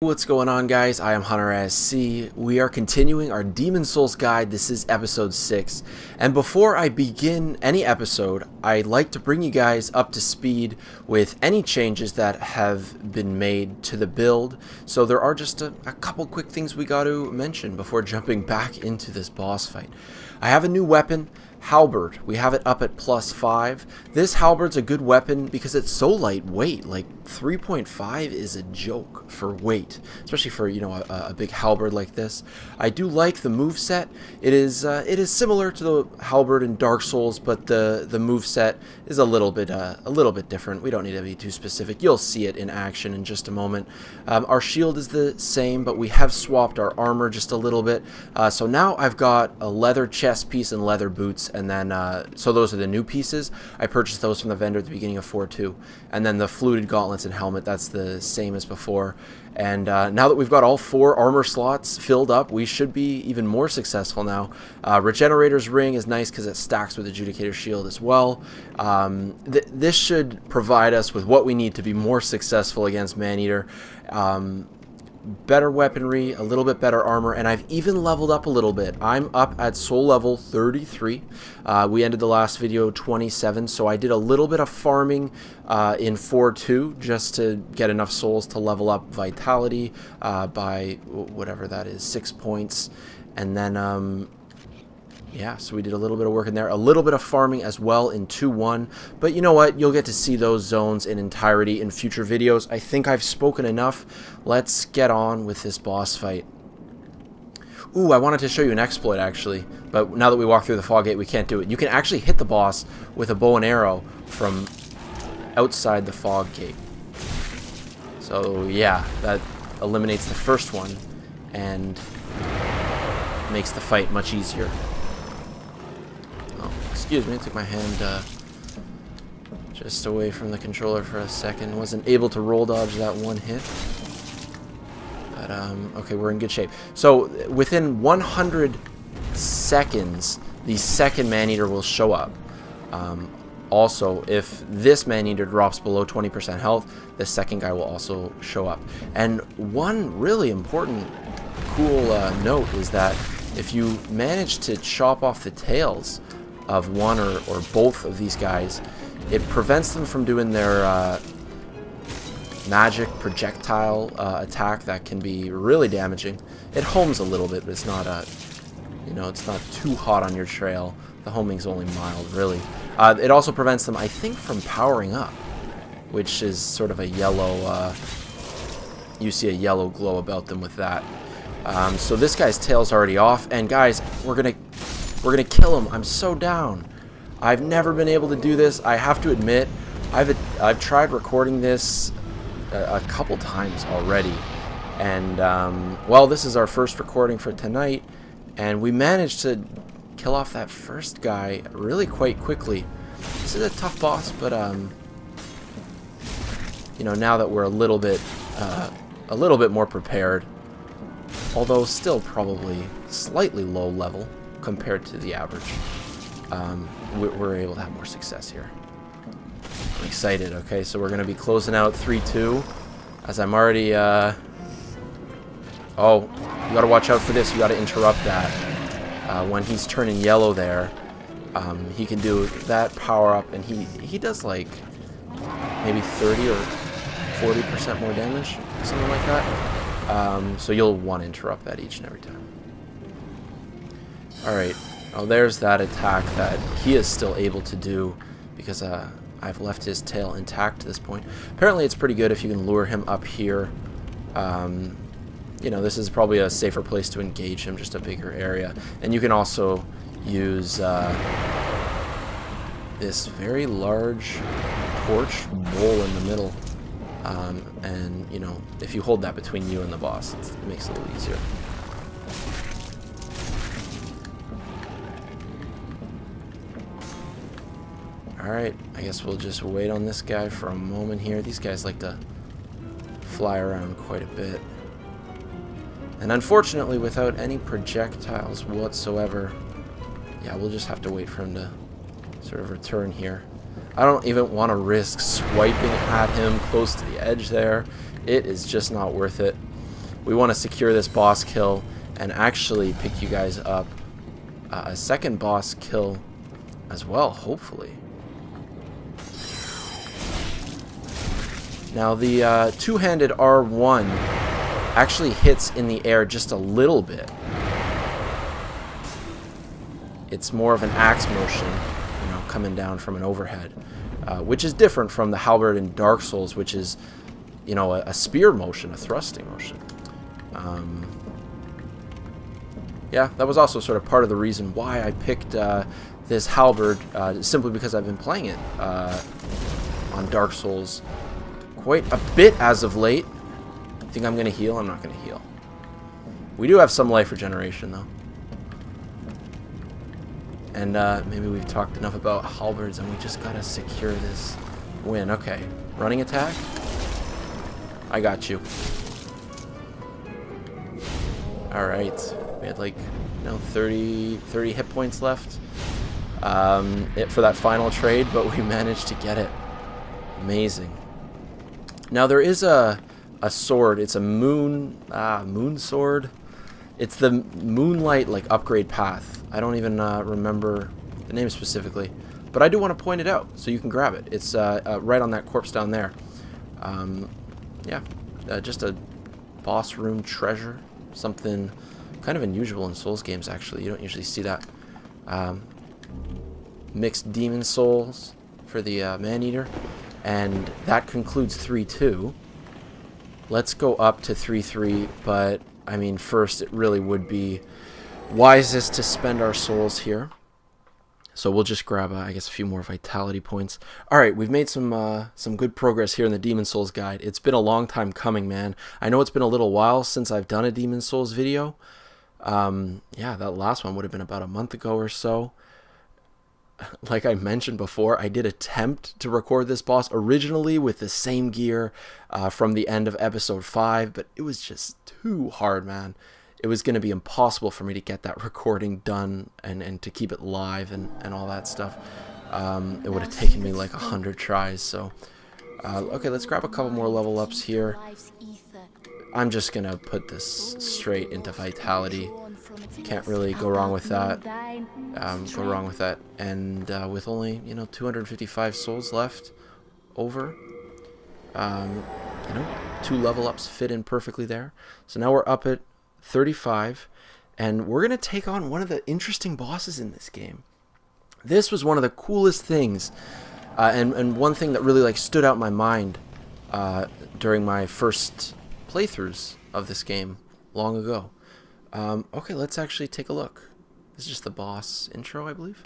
What's going on, guys? I am Hunter SC. We are continuing our Demon Souls guide. This is episode 6. And before I begin any episode, I'd like to bring you guys up to speed with any changes that have been made to the build. So there are just a couple quick things we got to mention before jumping back into this boss fight. I have a new weapon, Halberd. We have it up at +5. This Halberd's a good weapon because it's so lightweight. Like 3.5 is a joke for weight, especially for, you know, a big halberd like this. I do like the moveset. It is similar to the halberd in Dark Souls, but the moveset is a little bit different. We don't need to be too specific. You'll see it in action in just a moment. Our shield is the same, but we have swapped our armor just a little bit. So now I've got a leather chest piece and leather boots, and then so those are the new pieces. I purchased those from the vendor at the beginning of 4.2, and then the fluted gauntlets and helmet, that's the same as before. And now that we've got all 4 armor slots filled up, we should be even more successful now. Regenerator's ring is nice because it stacks with Adjudicator's shield as well. This should provide us with what we need to be more successful against Maneater. Better weaponry, a little bit better armor, and I've even leveled up a little bit. I'm up at soul level 33. We ended the last video 27, so I did a little bit of farming in 4.2 just to get enough souls to level up vitality by whatever that is, 6 points. And then yeah, so we did a little bit of work in there, a little bit of farming as well in 2.1, but you know what, you'll get to see those zones in entirety in future videos. I think I've spoken enough. Let's get on with this boss fight. Ooh, I wanted to show you an exploit actually, but now that we walk through the fog gate, we can't do it. You can actually hit the boss with a bow and arrow from outside the fog gate. So yeah, that eliminates the first one and makes the fight much easier. Excuse me, I took my hand just away from the controller for a second. Wasn't able to roll dodge that one hit. But, okay, we're in good shape. So, within 100 seconds, the second Maneater will show up. Also, if this Maneater drops below 20% health, the second guy will also show up. And one really important, cool note is that if you manage to chop off the tails of one or both of these guys, it prevents them from doing their magic projectile attack that can be really damaging. It homes a little bit, but it's not you know, it's not too hot on your trail. The homing's only mild, really. It also prevents them, I think, from powering up, which is sort of a yellow. You see a yellow glow about them with that. So this guy's tail's already off, and guys, we're gonna kill him. I'm so down. I've never been able to do this. I have to admit, I've tried recording this a couple times already, and well, this is our first recording for tonight, and we managed to kill off that first guy really quite quickly. This is a tough boss, but you know, now that we're a little bit more prepared, although still probably slightly low level compared to the average, we're able to have more success here. I'm excited. Okay, so we're going to be closing out 3-2, as I'm already, oh, you got to watch out for this. You got to interrupt that. When he's turning yellow there, he can do that power up, and he does like maybe 30 or 40% more damage, something like that. So you'll want to interrupt that each and every time. Alright, oh, there's that attack that he is still able to do because I've left his tail intact to this point. Apparently it's pretty good if you can lure him up here. You know, this is probably a safer place to engage him, just a bigger area. And you can also use this very large torch bowl in the middle. And, you know, if you hold that between you and the boss, it makes it a little easier. Alright, I guess we'll just wait on this guy for a moment here. These guys like to fly around quite a bit. And unfortunately, without any projectiles whatsoever, yeah, we'll just have to wait for him to sort of return here. I don't even want to risk swiping at him close to the edge there. It is just not worth it. we want to secure this boss kill and actually pick you guys up a second boss kill as well, hopefully. Now the two-handed R1 actually hits in the air just a little bit. It's more of an axe motion, you know, coming down from an overhead, which is different from the halberd in Dark Souls, which is, you know, a spear motion, a thrusting motion. Yeah, that was also sort of part of the reason why I picked this halberd, simply because I've been playing it on Dark Souls quite a bit as of late. Think I'm going to heal? I'm not going to heal. We do have some life regeneration, though. And maybe we've talked enough about halberds, and we just got to secure this win. Okay, running attack. I got you. Alright. We had like, you know, 30 hit points left for that final trade, but we managed to get it. Amazing. Now there is a sword. It's a moon sword. It's the Moonlight like upgrade path. I don't even remember the name specifically, but I do want to point it out so you can grab it. It's right on that corpse down there. Yeah, just a boss room treasure. Something kind of unusual in Souls games, actually. You don't usually see that. Mixed demon souls for the Maneater. And that concludes 3-2. Let's go up to 3-3, but I mean, first it really would be wisest to spend our souls here. So we'll just grab, I guess, a few more vitality points. All right, we've made some good progress here in the Demon Souls guide. It's been a long time coming, man. I know it's been a little while since I've done a Demon Souls video. Yeah, that last one would have been about a month ago or so. Like I mentioned before, I did attempt to record this boss originally with the same gear from the end of episode 5, but it was just too hard, man. It was going to be impossible for me to get that recording done and to keep it live and all that stuff. It would have taken me like 100 tries. So, okay, let's grab a couple more level ups here. I'm just going to put this straight into vitality. Can't really go wrong with that. And with only, you know, 255 souls left over, you know, 2 level ups fit in perfectly there. So now we're up at 35, and we're going to take on one of the interesting bosses in this game. This was one of the coolest things, and one thing that really like stood out in my mind during my first playthroughs of this game long ago. Okay, let's actually take a look. This is just the boss intro, I believe.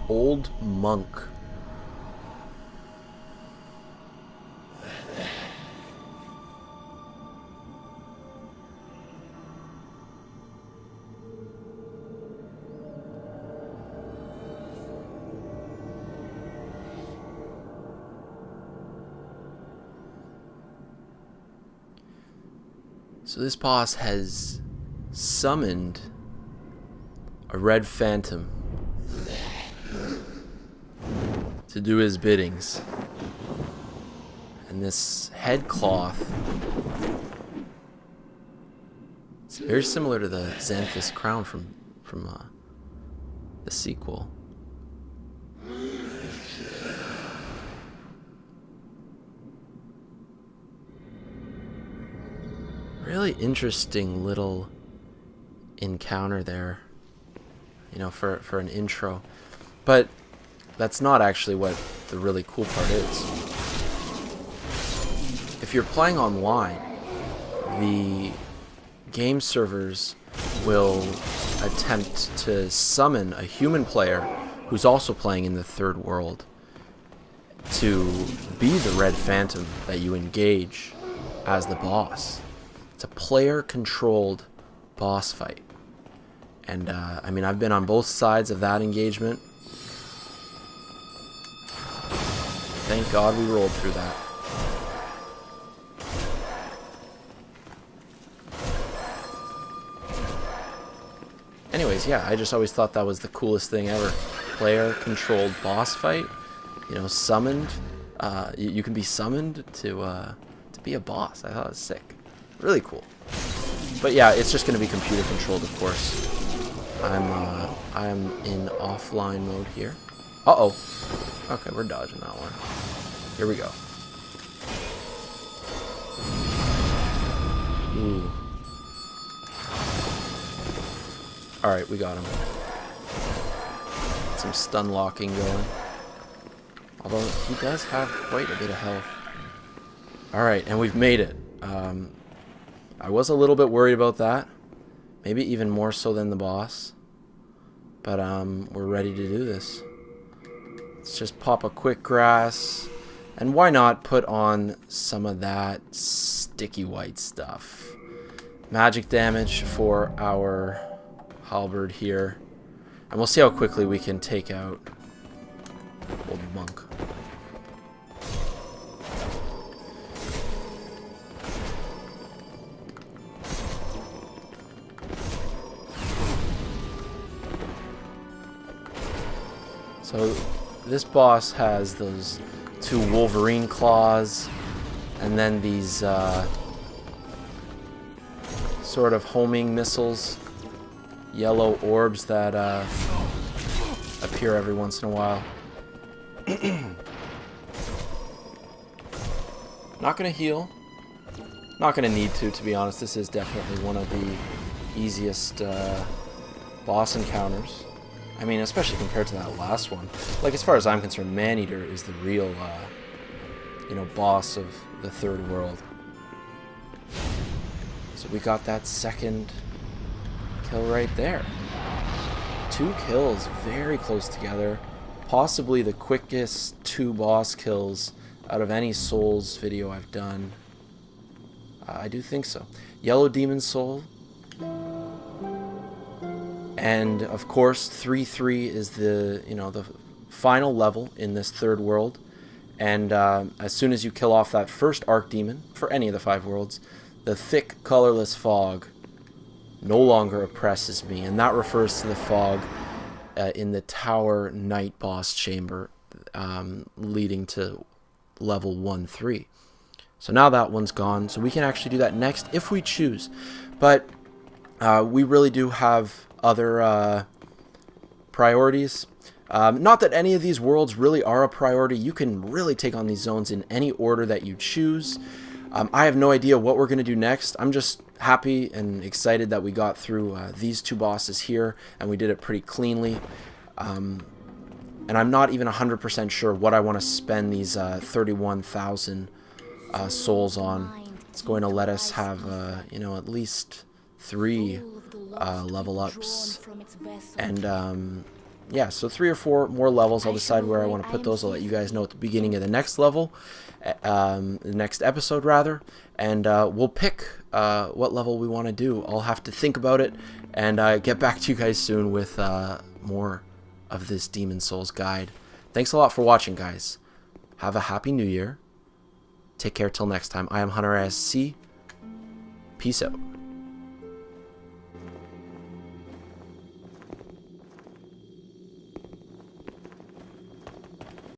Old Monk. So this boss has summoned a red phantom to do his biddings. And this head cloth is very similar to the Xanthus crown from the sequel. Really interesting little encounter there, you know, for an intro. But that's not actually what the really cool part is. If you're playing online, the game servers will attempt to summon a human player who's also playing in the third world to be the red phantom that you engage as the boss. It's a player-controlled boss fight. And, I mean, I've been on both sides of that engagement. Thank God we rolled through that. anyways, yeah, I just always thought that was the coolest thing ever. Player-controlled boss fight. You know, summoned. You can be summoned to be a boss. I thought it was sick. Really cool. But yeah, it's just going to be computer controlled, of course. I'm in offline mode here. Uh-oh. Okay, we're dodging that one. Here we go. Ooh. Alright, we got him. Some stun locking going. Although he does have quite a bit of health. Alright, and we've made it. I was a little bit worried about that. Maybe even more so than the boss. But we're ready to do this. Let's just pop a quick grass. And why not put on some of that sticky white stuff. Magic damage for our halberd here. And we'll see how quickly we can take out old monk. So this boss has those 2 Wolverine claws, and then these sort of homing missiles, yellow orbs that appear every once in a while. Not gonna heal. Not gonna need to be honest. This is definitely one of the easiest boss encounters. I mean, especially compared to that last one. Like, as far as I'm concerned, Maneater is the real, you know, boss of the third world. So we got that second kill right there. 2 kills, very close together. Possibly the quickest 2 boss kills out of any Souls video I've done. I do think so. Yellow Demon Soul. And of course, 3-3 is the, you know, the final level in this third world. And as soon as you kill off that first Archdemon for any of the 5 worlds, the thick, colorless fog no longer oppresses me, and that refers to the fog in the Tower Night boss chamber, leading to level 1-3. So now that one's gone, so we can actually do that next if we choose. But we really do have other priorities. Not that any of these worlds really are a priority. You can really take on these zones in any order that you choose. I have no idea what we're going to do next. I'm just happy and excited that we got through these 2 bosses here, and we did it pretty cleanly. And I'm not even 100% sure what I want to spend these 31,000 souls on. It's going to let us have, you know, at least 3 level ups, and yeah, so 3 or 4 more levels. I'll decide where I want to put those. I'll let you guys know at the beginning of the next level, the next episode rather, and we'll pick what level we want to do. I'll have to think about it and get back to you guys soon with more of this Demon Souls guide. Thanks a lot for watching, guys. Have a happy new year. Take care till next time. I am Hunter SC. Peace out.